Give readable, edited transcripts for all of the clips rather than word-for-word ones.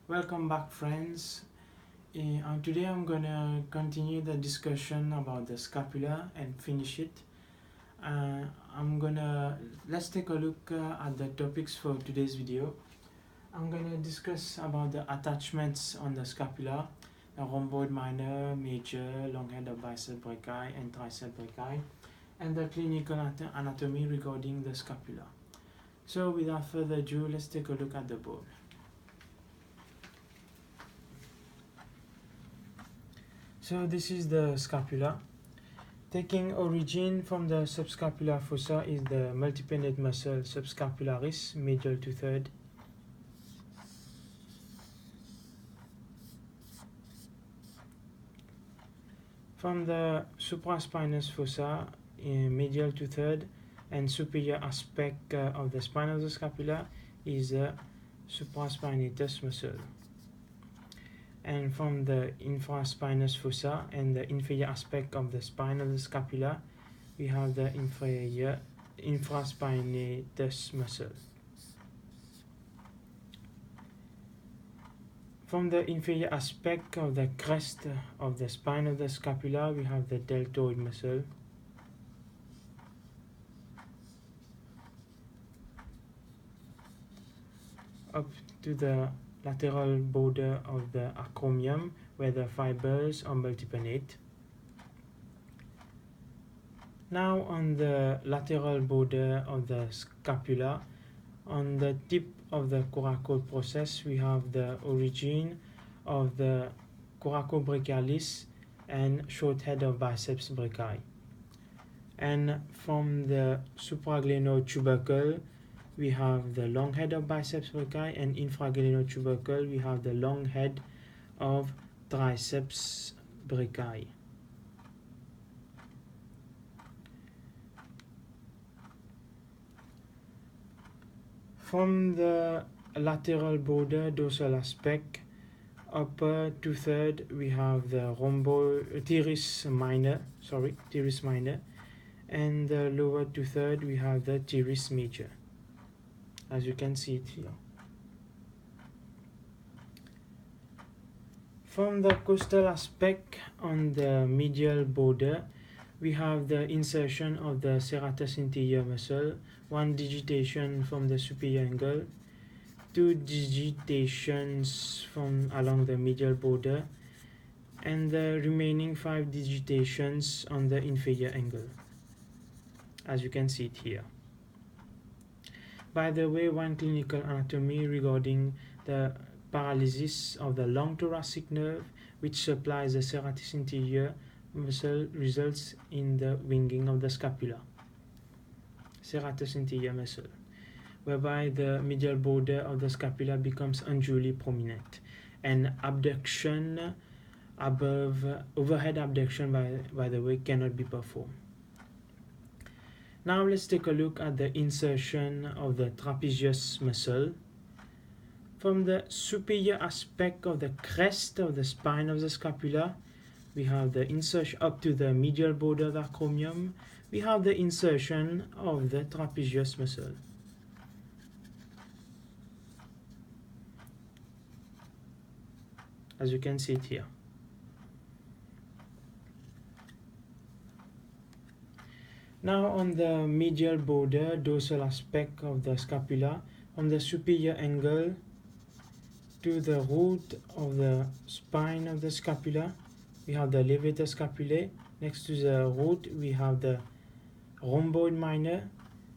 Welcome back, friends. Today I'm gonna continue the discussion about the scapula and finish it. Let's take a look at the topics for today's video. I'm gonna discuss about the attachments on the scapula, the rhomboid minor, major, long head of bicep brachii and tricep brachii, and the clinical anatomy regarding the scapula. So without further ado, let's take a look at the bone. So this is the scapula. Taking origin from the subscapular fossa is the multipennate muscle subscapularis, medial 2/3. From the supraspinous fossa, medial 2/3, and superior aspect of the spine of the scapula is the supraspinatus muscle. And from the infraspinous fossa and the inferior aspect of the spine of the scapula, we have the inferior infraspinatus muscle. From the inferior aspect of the crest of the spine of the scapula, we have the deltoid muscle. Up to the lateral border of the acromion, where the fibers are multipennate. Now on the lateral border of the scapula, on the tip of the coracoid process, we have the origin of the coracobrachialis and short head of biceps brachii. And from the supraglenoid tubercle, we have the long head of biceps brachii, and infraglenoid tubercle, we have the long head of triceps brachii. From the lateral border dorsal aspect, upper 2/3, we have the teres minor, and the lower 2/3, we have the teres major, as you can see it here. From the costal aspect on the medial border, we have the insertion of the serratus anterior muscle, one digitation from the superior angle, two digitations from along the medial border, and the remaining 5 digitations on the inferior angle, as you can see it here. By the way, one clinical anatomy regarding the paralysis of the long thoracic nerve, which supplies the serratus anterior muscle, results in the winging of the scapula, serratus anterior muscle, whereby the medial border of the scapula becomes unduly prominent, and abduction overhead abduction by the way cannot be performed. Now let's take a look at the insertion of the trapezius muscle. From the superior aspect of the crest of the spine of the scapula, we have the insertion up to the medial border of the acromion. We have the insertion of the trapezius muscle. As you can see it here. Now on the medial border dorsal aspect of the scapula, from the superior angle to the root of the spine of the scapula, we have the levator scapulae. Next to the root, we have the rhomboid minor,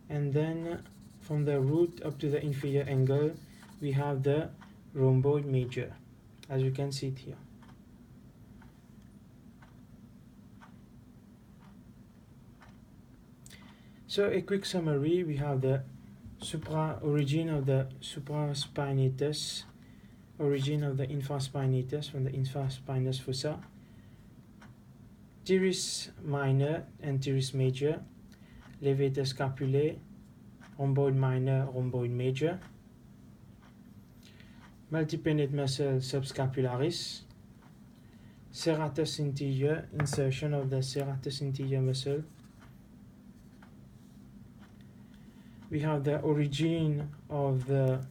and then from the root up to the inferior angle, we have the rhomboid major, as you can see it here. So a quick summary: we have the origin of the supraspinatus, origin of the infraspinatus from the infraspinous fossa, teres minor and teres major, levator scapulae, rhomboid minor, rhomboid major, multipennate muscle subscapularis, serratus anterior, insertion of the serratus anterior muscle. We have the origin of the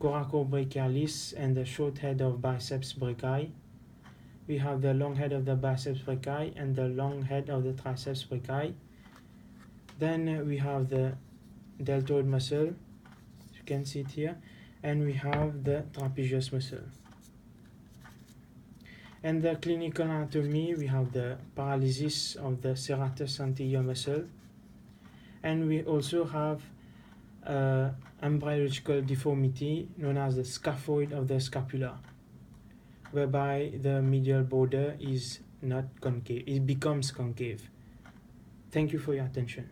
coracobrachialis and the short head of biceps brachii. We have the long head of the biceps brachii and the long head of the triceps brachii. Then we have the deltoid muscle, you can see it here, and we have the trapezius muscle. And the clinical anatomy, we have the paralysis of the serratus anterior muscle, and we also have embryological deformity known as the scaphoid of the scapula, whereby the medial border is not concave, it becomes concave. Thank you for your attention.